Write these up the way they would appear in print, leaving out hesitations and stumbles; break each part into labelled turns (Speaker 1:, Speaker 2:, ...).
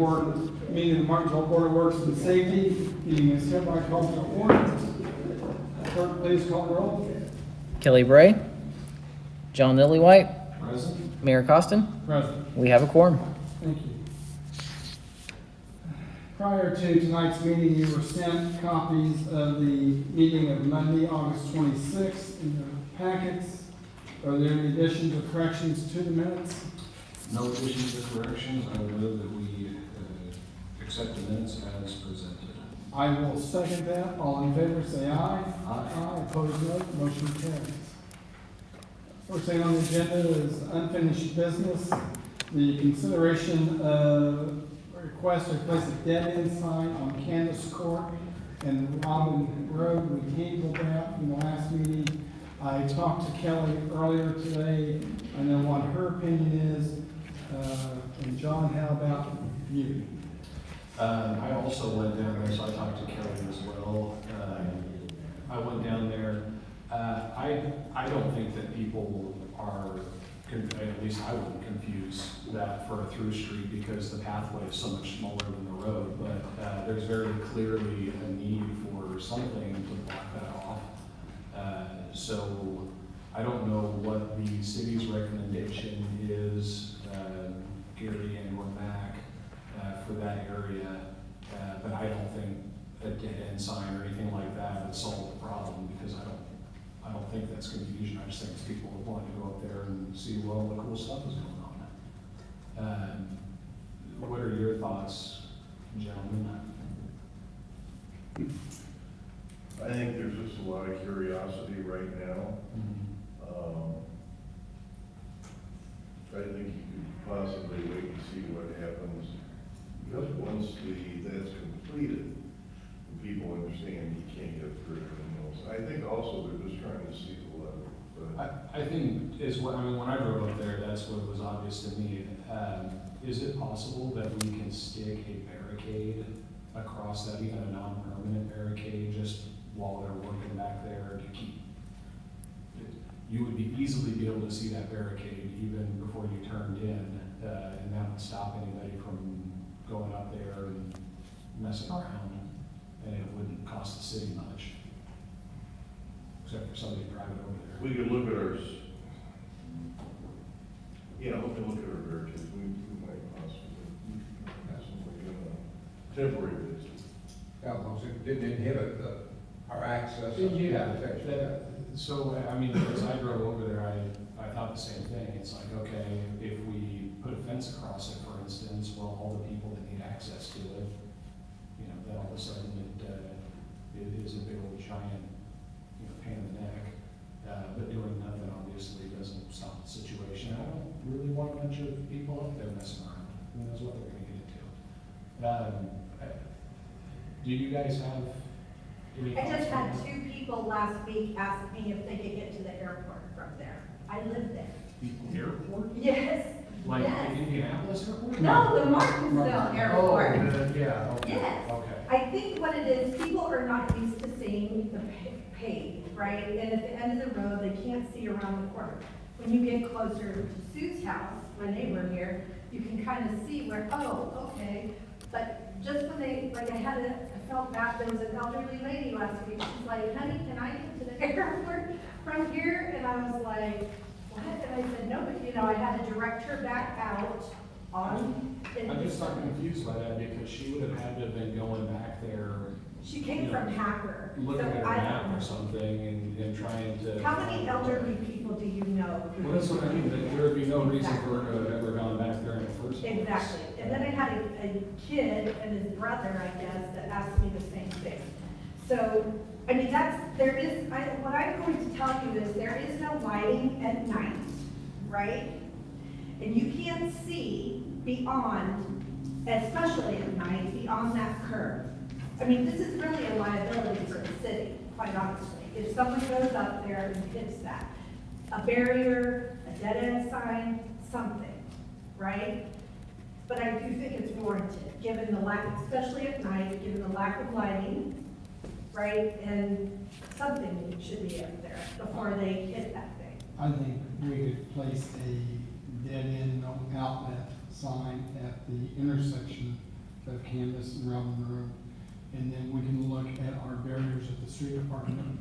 Speaker 1: board, meeting of the Martinsville Board of Works and Safety. Meeting is hereby called to order. Clerk, please call the roll.
Speaker 2: Kelly Bray, John Lillywhite,
Speaker 1: Present.
Speaker 2: Mayor Costin.
Speaker 1: Present.
Speaker 2: We have a quorum.
Speaker 1: Thank you. Prior to tonight's meeting, you were sent copies of the meeting of Monday, August 26th in your packets. Are there any additions or corrections to the minutes?
Speaker 3: No additions or corrections. I would move that we accept the minutes as presented.
Speaker 1: I will second that. All in favor, say aye.
Speaker 3: Aye.
Speaker 1: Opposed, no. Motion carries. First thing on the agenda is unfinished business. The consideration of a request to place a dead-end sign on Candace Court and Robin Road. We tabled that in the last meeting. I talked to Kelly earlier today. I know what her opinion is. And John, how about you?
Speaker 3: I also went down there, so I talked to Kelly as well. I went down there. I don't think that people are, at least I wouldn't confuse that for a through street because the pathway is so much smaller than the road, but there's very clearly a need for something to block that off. So I don't know what the city's recommendation is, Gary and or Mac, for that area, but I don't think a dead end sign or anything like that would solve the problem because I don't think that's confusion. I just think it's people who want to go up there and see what all the cool stuff is going on. What are your thoughts, gentlemen?
Speaker 4: I think there's just a lot of curiosity right now. I think you could possibly wait and see what happens. Just once that's completed, and people understand you can't get through criminals. I think also they're just trying to see the level. But
Speaker 3: I think is what, I mean, when I drove up there, that's what was obvious to me. Is it possible that we can stick a barricade across that, even a non-permanent barricade, just while they're working back there to keep? You would easily be able to see that barricade even before you turned in, and that would stop anybody from going up there and messing around, and it wouldn't cost the city much, except for somebody driving over there.
Speaker 4: we could look at ours. Yeah, we can look at our barricades. We might possibly temporary basis.
Speaker 5: Yeah, as long as it didn't inhibit our access.
Speaker 3: So, I mean, as I drove over there, I thought the same thing. It's like, okay, if we put a fence across it, for instance, well, all the people that need access to it, you know, then all of a sudden it is a big old giant, you know, pain in the neck. But doing nothing obviously doesn't stop the situation. I don't really want a bunch of people up there messing around. Who knows what they're going to get into. Do you guys have any?
Speaker 6: I just had 2 people last week ask me if they could get to the airport from there. I live there.
Speaker 3: The airport?
Speaker 6: Yes.
Speaker 3: Like
Speaker 6: yes.
Speaker 3: the Indianapolis airport?
Speaker 6: No, the Martinsville airport.
Speaker 3: Yeah, okay.
Speaker 6: Yes.
Speaker 3: Okay.
Speaker 6: I think what it is, people are not used to seeing the paved, right? And at the end of the road, they can't see around the corner. When you get closer to Sue's house, my neighbor here, you can kind of see where, oh, okay. But just when I felt bad, there was an elderly lady last week. She's like, honey, can I get to the airport from here? And I was like, what? And I said, no, but you know, I had to direct her back out on.
Speaker 3: I'm just not confused by that because she would have had to have been going back there.
Speaker 6: She came from Hacker.
Speaker 3: Looking
Speaker 6: so
Speaker 3: at her
Speaker 6: I
Speaker 3: map
Speaker 6: don't
Speaker 3: or
Speaker 6: know.
Speaker 3: something and trying to.
Speaker 6: How many elderly people do you know?
Speaker 3: Well, that's what I mean, there would be no reason for her to have ever gone back there in the first place.
Speaker 6: Exactly. And then I had a kid and his brother, I guess, that asked me the same thing. So, I mean, what I'm going to tell you is there is no lighting at night, right? And you can't see beyond, especially at night, beyond that curve. I mean, this is really a liability for the city, quite honestly. If someone goes up there and hits that, a barrier, a dead end sign, something, right? But I do think it's warranted, given the lack, especially at night, given the lack of lighting, right? And something should be up there before they hit that thing.
Speaker 1: I think we could place a dead-end no outlet sign at the intersection canvas around the room. And then we can look at our barriers at the street department,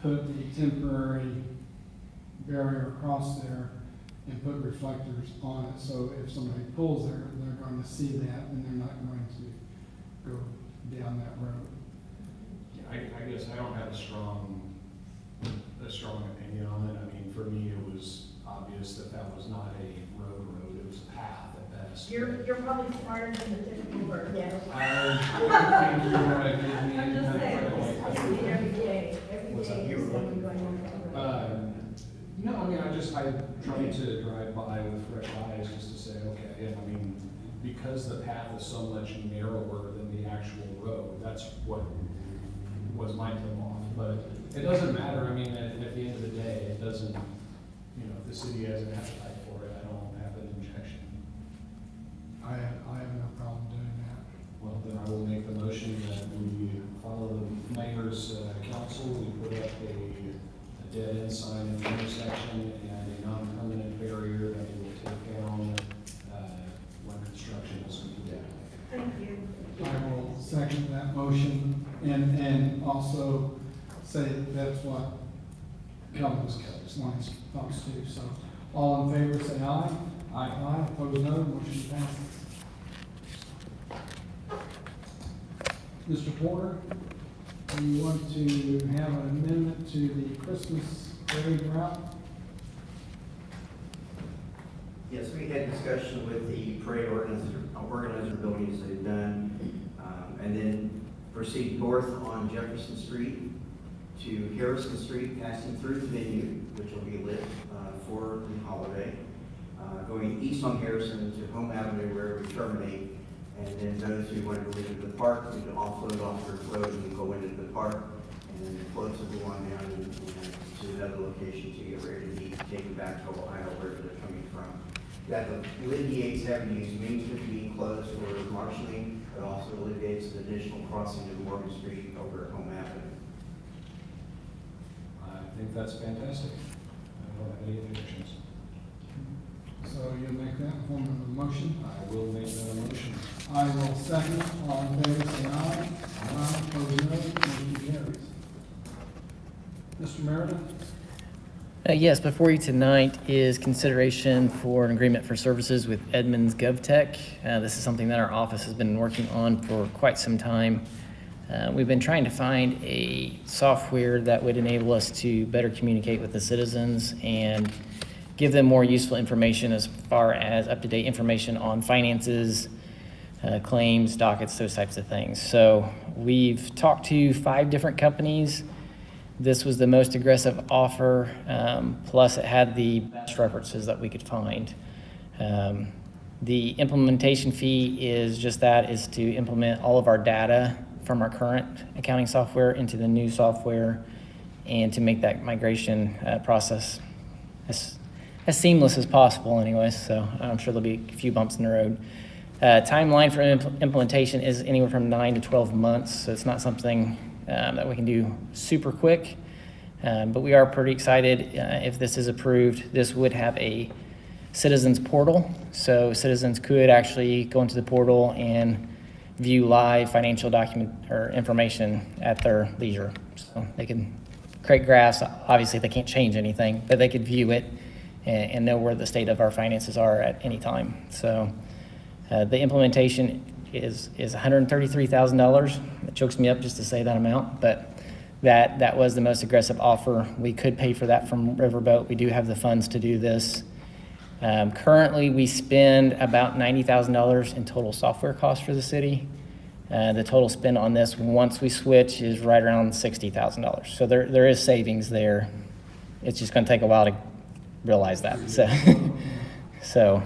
Speaker 1: put the temporary barrier across there and put reflectors on it. So if somebody pulls there, they're going to see that and they're not going to go down that road.
Speaker 3: Yeah, I guess I don't have a strong opinion on it. I mean, for me, it was obvious that that was not a road, it was a path at best.
Speaker 6: You're probably smarter than the typical bird.
Speaker 3: I think you want to give me
Speaker 6: I'm
Speaker 3: any
Speaker 6: just
Speaker 3: kind
Speaker 6: saying,
Speaker 3: of credit.
Speaker 6: I see it every day,
Speaker 3: What's that?
Speaker 6: there's something going on.
Speaker 3: No, I mean, I tried to drive by with fresh eyes just to say, okay, and I mean, because the path is so much narrower than the actual road, that's what was my tip off. But it doesn't matter, I mean, at the end of the day, it doesn't, if the city has an appetite for it, I don't have an objection.
Speaker 1: I have no problem doing that.
Speaker 3: Well, then I will make the motion that we follow the mayor's counsel, we put up a dead end sign at the intersection and a non-permanent barrier that we will take down when construction is completed.
Speaker 6: Thank you.
Speaker 1: I will second that motion and also say that that's what Kelvin's thoughts too. So all in favor, say aye. Aye. Aye. Opposed, no. Motion passes. Mr. Porter, do you want to have an amendment to the Christmas parade route?
Speaker 7: Yes, we had discussion with the parade organizer buildings they've done, and then proceed north on Jefferson Street to Harrison Street, passing through the venue, which will be lit for the holiday, going east on Harrison to Home Avenue where we terminate, and then those who want to leave the park, we can offload off their float and go into the park, and then the floats will go on down and to another location to get ready to be taken back to Ohio, wherever they're coming from. That alleviates avenues, Main Street being closed for marshaling, but also alleviates the additional crossing of Morgan Street over at Home Avenue.
Speaker 3: I think that's fantastic. I don't have any objections.
Speaker 1: So you'll make that form of a motion?
Speaker 3: I will make that a motion.
Speaker 1: I will second. All in favor, say aye. Aye. Opposed, no. Motion carries. Mr. Meredith?
Speaker 2: Yes, before you tonight is consideration for an agreement for services with Edmunds GovTech. This is something that our office has been working on for quite some time. We've been trying to find a software that would enable us to better communicate with the citizens and give them more useful information as far as up-to-date information on finances, claims, dockets, those types of things. So we've talked to 5 different companies. This was the most aggressive offer, plus it had the best references that we could find. The implementation fee is just that, is to implement all of our data from our current accounting software into the new software and to make that migration process as seamless as possible anyways, so I'm sure there'll be a few bumps in the road. Timeline for implementation is anywhere from 9 to 12 months, so it's not something that we can do super quick, but we are pretty excited. If this is approved, this would have a citizens portal, so citizens could actually go into the portal and view live financial document or information at their leisure. So they can create graphs. Obviously, they can't change anything, but they could view it and know where the state of our finances are at any time. So the implementation is $133,000. It chokes me up just to say that amount, but that was the most aggressive offer. We could pay for that from Riverboat. We do have the funds to do this. Currently, we spend about $90,000 in total software costs for the city. The total spend on this once we switch is right around $60,000. So there is savings there. It's just going to take a while to realize that. So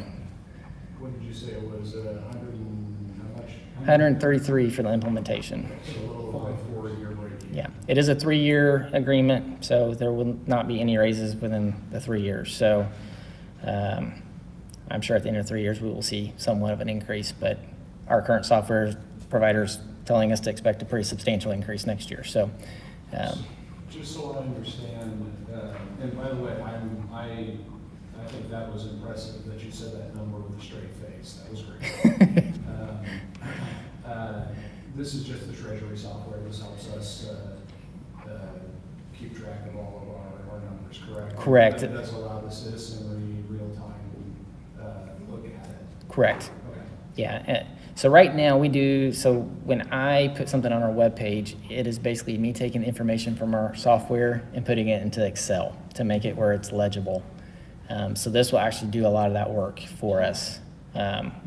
Speaker 3: What did you say it was, 100 and how much?
Speaker 2: 133 for the implementation.
Speaker 3: So a little over a 4-year break.
Speaker 2: Yeah, it is a 3-year agreement, so there will not be any raises within the 3 years. So I'm sure at the end of 3 years, we will see somewhat of an increase, but our current software provider's telling us to expect a pretty substantial increase next year. So,
Speaker 3: Just so I understand, and by the way, I think that was impressive that you said that number with a straight face. That was great. This is just the treasury software. This helps us keep track of all of our numbers, correct?
Speaker 2: Correct.
Speaker 3: It does allow the citizenry real-time look at it.
Speaker 2: Correct.
Speaker 3: Okay.
Speaker 2: Yeah. So right now we do, so when I put something on our webpage, it is basically me taking the information from our software and putting it into Excel to make it where it's legible. So this will actually do a lot of that work for us,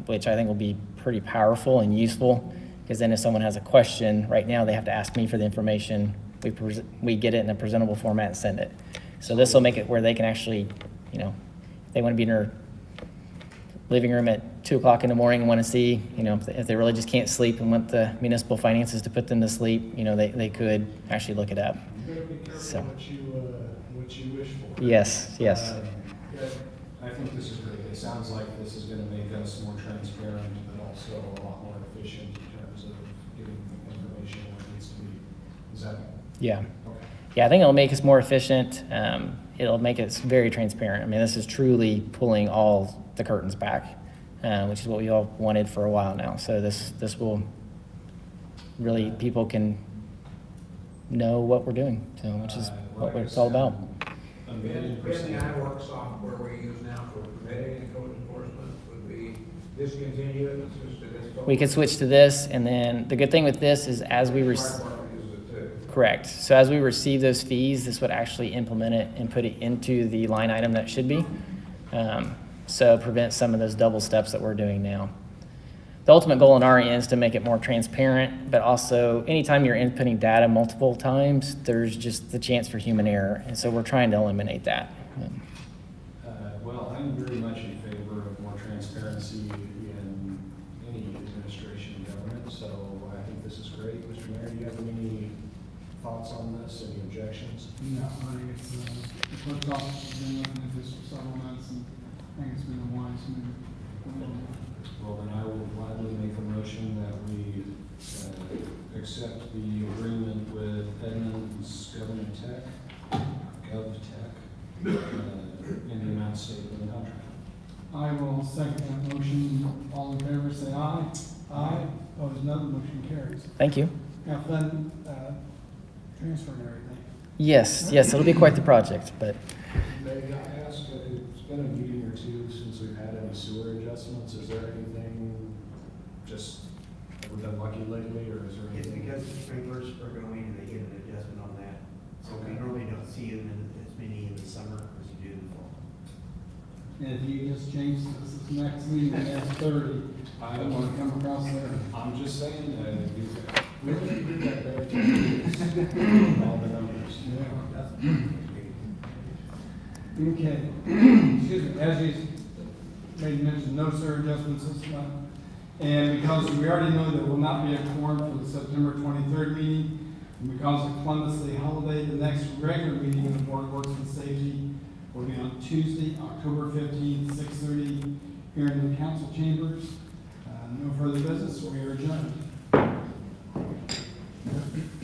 Speaker 2: which I think will be pretty powerful and useful, because then if someone has a question, right now they have to ask me for the information. We get it in a presentable format and send it. So this will make it where they can actually, you know, if they want to be in their living room at 2 o'clock in the morning and want to see, you know, if they really just can't sleep and want the municipal finances to put them to sleep, you know, they could actually look it up.
Speaker 3: You better be careful
Speaker 2: So.
Speaker 3: what you wish for.
Speaker 2: Yes, yes.
Speaker 3: Yeah, I think this is great. It sounds like this is going to make us more transparent, but also a lot more efficient in terms of getting information where it needs to be. Is that?
Speaker 2: Yeah.
Speaker 3: Okay.
Speaker 2: Yeah, I think it'll make us more efficient. It'll make us very transparent. I mean, this is truly pulling all the curtains back, which is what we all wanted for a while now. So this will really, people can know what we're doing, so which is what it's all about.
Speaker 3: A
Speaker 5: And
Speaker 3: million
Speaker 5: the
Speaker 3: percent.
Speaker 5: iWork software we use now for permitting and code enforcement would be discontinued, and switch to this.
Speaker 2: We could switch to this, and then the good thing with this is as we
Speaker 5: Fire department uses it too.
Speaker 2: correct. So as we receive those fees, this would actually implement it and put it into the line item that should be. So prevent some of those double steps that we're doing now. The ultimate goal on our end is to make it more transparent, but also anytime you're inputting data multiple times, there's just the chance for human error. And so we're trying to eliminate that.
Speaker 3: Well, I'm very much in favor of more transparency in any administration and government, so I think this is great. Mr. Mayor, do you have any thoughts on this, any objections?
Speaker 1: No, I think it's, the clerk's office has been looking at this for several months, and I think it's been a wise move.
Speaker 3: Well, then I will gladly make a motion that we accept the agreement with Edmunds Government Tech, GovTech, in the amount stated in the contract.
Speaker 1: I will second that motion. All in favor, say aye. Aye. Opposed, no. The motion carries.
Speaker 2: Thank you.
Speaker 1: Now, then, transfer and everything.
Speaker 2: Yes, it'll be quite the project, but
Speaker 3: May I ask, it's been a meeting or two since we've had any sewer adjustments. Is there anything, just, have we been lucky lately, or is there
Speaker 7: It's
Speaker 3: anything?
Speaker 7: because the sprinklers are going and they get an adjustment on that. So we normally don't see them in as many in the summer as you do in the fall.
Speaker 1: And if you just change this next meeting, that's 30. I don't want to come across there.
Speaker 3: I'm just saying, we really did that very time. All the numbers.
Speaker 1: Okay. Excuse me, as you made mention, no sewer adjustments this month. And because we already know there will not be a quorum for the September 23rd meeting, and because of Columbus Day holiday, the next regular meeting of the Board of Works and Safety will be on Tuesday, October 15th, 6:30, here in the council chambers. No further business, we are adjourned.